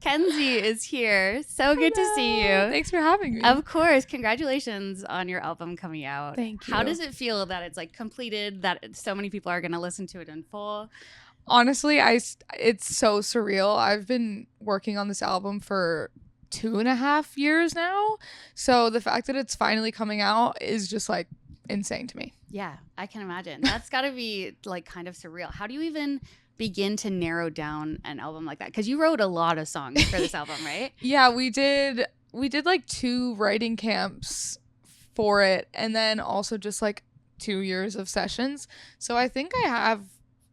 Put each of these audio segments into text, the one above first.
Kenzie is here. So good to see you. Thanks for having me. Of course. Congratulations on your album coming out. Thank you. How does it feel that it's like completed, that so many people are going to listen to it in full? Honestly, it's so surreal. I've been working on this album for 2.5 years now. So the fact that it's finally coming out is just like insane to me. Yeah, I can imagine. That's got to be like kind of surreal. How do you even begin to narrow down an album like that? Because you wrote a lot of songs for this album, right? Yeah, we did like 2 writing camps for it, and then also just like 2 years of sessions. So I think I have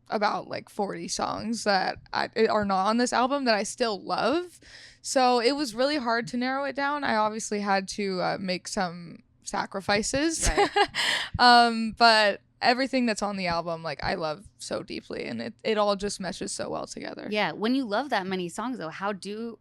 about like 40 songs that are not on this album that I still love. So it was really hard to narrow it down. I obviously had to make some sacrifices. Right. But everything that's on the album, like, I love so deeply, and it all just meshes so well together. Yeah. When you love that many songs, though,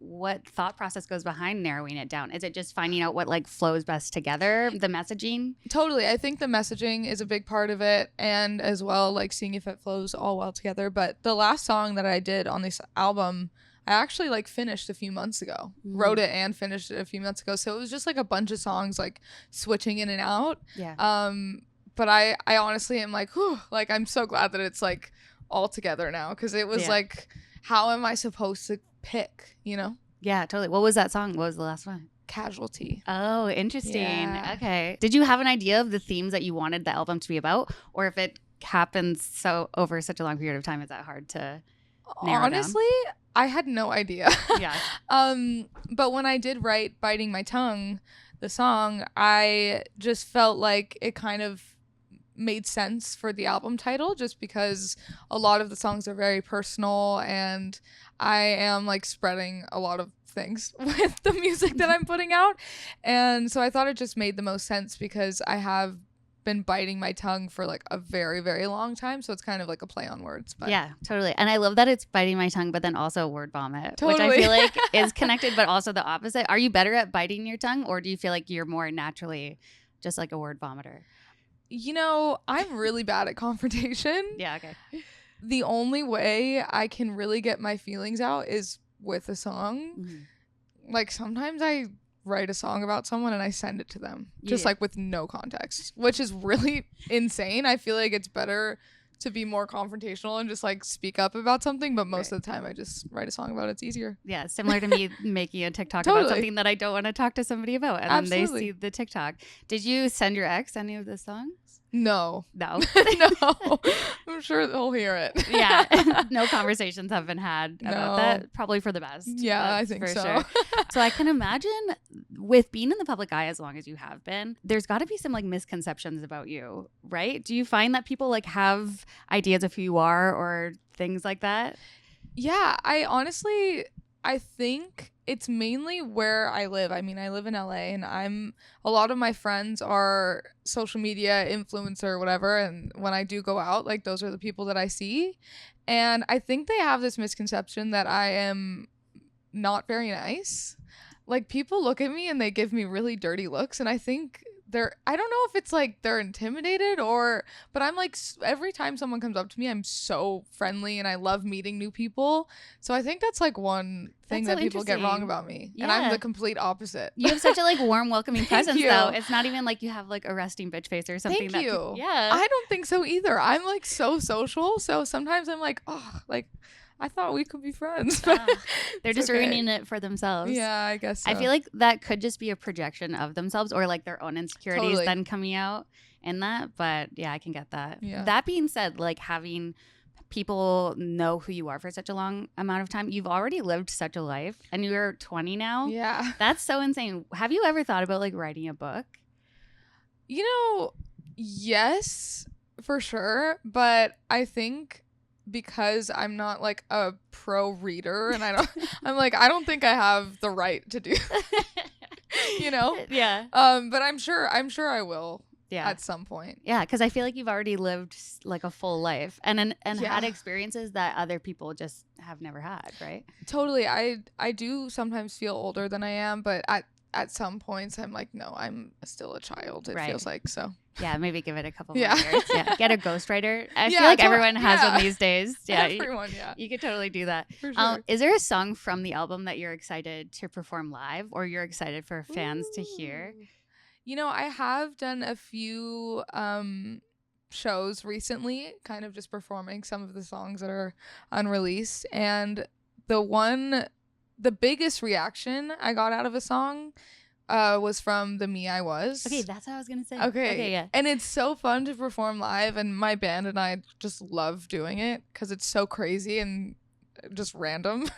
what thought process goes behind narrowing it down? Is it just finding out what like flows best together, the messaging? Totally. I think the messaging is a big part of it, and as well, like, seeing if it flows all well together. But the last song that I did on this album, I actually like finished a few months ago. Wrote it and finished it a few months ago. So it was just like a bunch of songs like switching in and out. Yeah. But I honestly am like, whew, like, I'm so glad that it's like all together now, because it was like, how am I supposed to pick, you know? Yeah, totally. What was that song? What was the last one? Casualty. Oh, interesting. Yeah. Okay. Did you have an idea of the themes that you wanted the album to be about? Or if it happens so over such a long period of time, is that hard to narrow Honestly, down? I had no idea. Yeah. But when I did write Biting My Tongue, the song, I just felt like it kind of made sense for the album title, just because a lot of the songs are very personal, and I am like spreading a lot of things with the music that I'm putting out. And so I thought it just made the most sense, because I have been biting my tongue for like a very, very long time. So it's kind of like a play on words. But yeah, totally. And I love that it's biting my tongue, but then also word vomit, Totally. which I feel like is connected, but also the opposite. Are you better at biting your tongue, or do you feel like you're more naturally just like a word vomiter? You know, I'm really bad at confrontation. Yeah, okay. The only way I can really get my feelings out is with a song. Mm-hmm. Like, sometimes I write a song about someone and I send it to them, just Yeah. like with no context, which is really insane. I feel like it's better to be more confrontational and just like speak up about something, but most of the time I just write a song about it. It's easier. Yeah, similar to me making a TikTok Totally. about something that I don't want to talk to somebody about, and then they see the TikTok. Did you send your ex any of the songs? No. No. No. I'm sure they'll hear it. Yeah. No conversations have been had about No. that. Probably for the best. Yeah, I That's think for so. sure. So I can imagine, with being in the public eye as long as you have been, there's got to be some like misconceptions about you, right? Do you find that people like have ideas of who you are or things like that? Yeah, I think it's mainly where I live. I mean, I live in LA, and a lot of my friends are social media influencer, whatever. And when I do go out, like, those are the people that I see. And I think they have this misconception that I am not very nice. Like, people look at me and they give me really dirty looks, and I think I don't know if it's like they're intimidated but I'm like, every time someone comes up to me, I'm so friendly and I love meeting new people. So I think that's like one thing That's that so people get wrong interesting. about me. Yeah. And I'm the complete opposite. You have such a like warm, welcoming Thank presence, you. though. It's not even like you have like a resting bitch face or something. Thank you. Yeah. I don't think so either. I'm like so social. So sometimes I'm like, oh, like, I thought we could be friends. They're It's just okay. ruining it for themselves. Yeah, I guess so. I feel like that could just be a projection of themselves, or like their own insecurities Totally. then coming out in that. But yeah, I can get that. Yeah. That being said, like, having people know who you are for such a long amount of time, you've already lived such a life, and you're 20 now. Yeah. That's so insane. Have you ever thought about like writing a book? You know, yes, for sure. But I think because I'm not like a pro reader, and I don't think I have the right to do, you know? Yeah. But I'm sure I will Yeah. at some point. Yeah, because I feel like you've already lived like a full life and Yeah. had experiences that other people just have never had, right? Totally. I do sometimes feel older than I am, but at some points I'm like, no, I'm still a child. It Right. feels like so. Yeah, maybe give it a couple Yeah. more years. Yeah, get a ghostwriter. I Yeah, feel like to- everyone has yeah. one these days. Yeah, Everyone, yeah. you could totally do that. For sure. Is there a song from the album that you're excited to perform live, or you're excited for fans to hear? Ooh. You know, I have done a few shows recently, kind of just performing some of the songs that are unreleased. And the biggest reaction I got out of a song was from the Me I Was. Okay, that's what I was gonna say. Okay, yeah. And it's so fun to perform live, and my band and I just love doing it because it's so crazy and just random.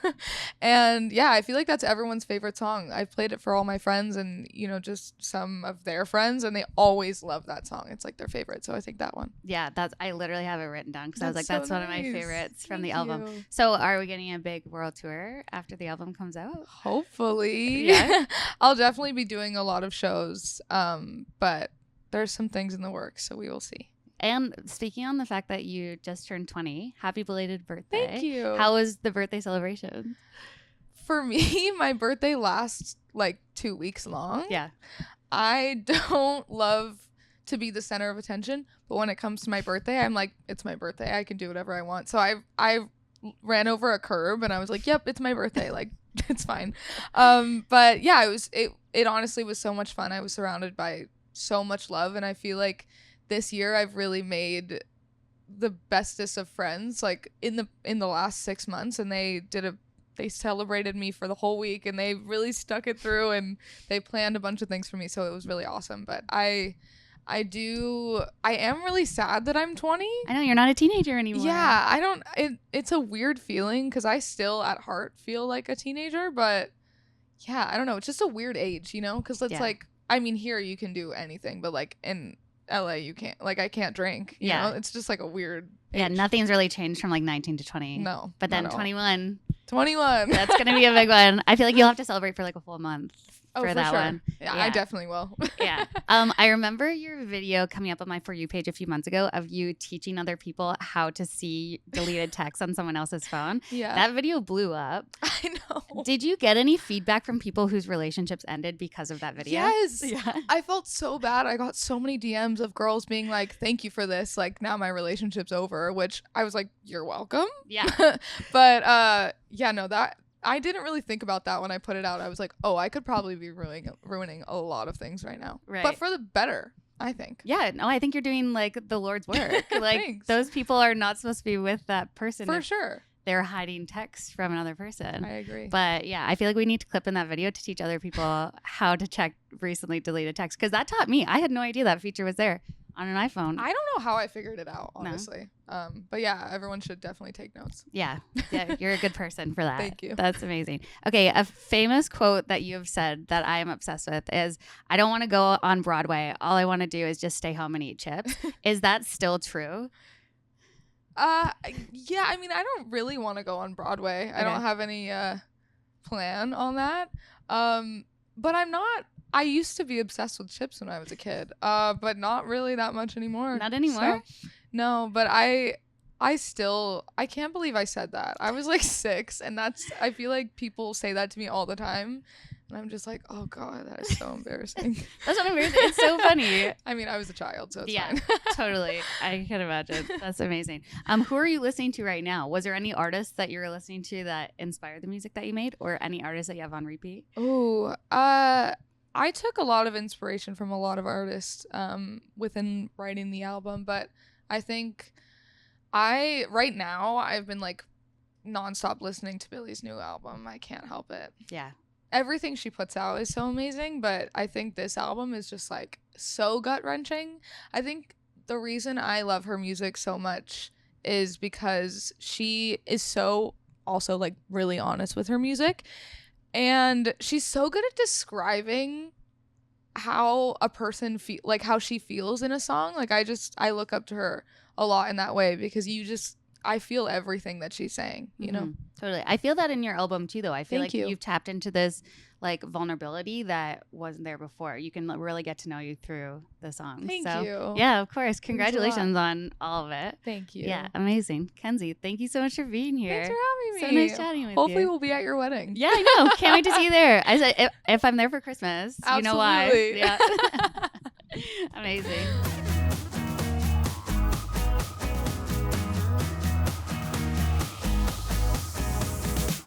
And yeah, I feel like that's everyone's favorite song. I've played it for all my friends and, you know, just some of their friends, and they always love that song. It's like their favorite. So I think that one. Yeah, I literally have it written down because I was like, That's that's so one of my nice. favorites from Thank the album. you. So are we getting a big world tour after the album comes out? Hopefully. Yeah. I'll definitely be doing a lot of shows. But there's some things in the works, so we will see. And speaking on the fact that you just turned 20, happy belated birthday. Thank you. How was the birthday celebration? For me, my birthday lasts like 2 weeks long. Yeah. I don't love to be the center of attention, but when it comes to my birthday, I'm like, it's my birthday. I can do whatever I want. So I ran over a curb and I was like, yep, it's my birthday. Like, it's fine. But yeah, it honestly was so much fun. I was surrounded by so much love, and I feel like this year I've really made the bestest of friends like in the last 6 months, and they celebrated me for the whole week, and they really stuck it through, and they planned a bunch of things for me, so it was really awesome. But I am really sad that I'm 20. I know you're not a teenager anymore. Yeah, it's a weird feeling because I still at heart feel like a teenager, but yeah, I don't know, it's just a weird age, you know, because it's like, I mean, here you can do anything, but like in LA you can't. Like, I can't drink, you know? It's just like a weird age. Yeah, nothing's really changed from like 19 to 20. No, but then not at all. 21 that's gonna be a big one. I feel like you'll have to celebrate for like a full month for that sure. one. Yeah, Yeah. I definitely will. Yeah. I remember your video coming up on my For You page a few months ago of you teaching other people how to see deleted text on someone else's phone. Yeah. That video blew up. I know. Did you get any feedback from people whose relationships ended because of that video? Yes. Yeah. I felt so bad. I got so many DMs of girls being like, thank you for this. Like, now my relationship's over, which I was like, you're welcome. Yeah. But yeah, no, that I didn't really think about that when I put it out. I was like, oh, I could probably be ruining a lot of things right now. Right. But for the better, I think. Yeah. No, I think you're doing like the Lord's work. Like Thanks. those people are not supposed to be with that person. For if sure. They're hiding text from another person. I agree. But yeah, I feel like we need to clip in that video to teach other people how to check recently deleted text, because that taught me. I had no idea that feature was there on an iPhone. I don't know how I figured it out, honestly. But yeah, everyone should definitely take notes. Yeah, you're a good person for that. Thank you. That's amazing. Okay, a famous quote that you have said that I am obsessed with is, I don't want to go on Broadway. All I want to do is just stay home and eat chips. Is that still true? Yeah, I mean, I don't really want to go on Broadway. I don't have any plan on that. But I used to be obsessed with chips when I was a kid. But not really that much anymore. Not anymore? So, no, but I can't believe I said that. I was like 6, and I feel like people say that to me all the time. And I'm just like, oh God, that is so embarrassing. That's what embarrassing. It's so funny. I mean, I was a child, so it's Yeah, fine. totally. I can imagine. That's amazing. Who are you listening to right now? Was there any artists that you were listening to that inspired the music that you made, or any artists that you have on repeat? Ooh, I took a lot of inspiration from a lot of artists within writing the album, but I think right now I've been like nonstop listening to Billie's new album. I can't help it. Yeah. Everything she puts out is so amazing, but I think this album is just like so gut-wrenching. I think the reason I love her music so much is because she is so also like really honest with her music, and she's so good at describing how a person how she feels in a song. Like I look up to her a lot in that way, because I feel everything that she's saying, you know? Totally. I feel that in your album too, though. I feel Thank like you. you've tapped into this like vulnerability that wasn't there before. You can really get to know you through the songs. Thank so, you. Yeah, of course. Means a Congratulations lot. on all of it. Thank you. Yeah, amazing. Kenzie, thank you so much for being here. Thanks for having me. So nice chatting with Hopefully you. we'll be at your wedding. Yeah, I know. Can't wait to see you there. I said if I'm there for Christmas, you know why. Absolutely. Yeah. Amazing.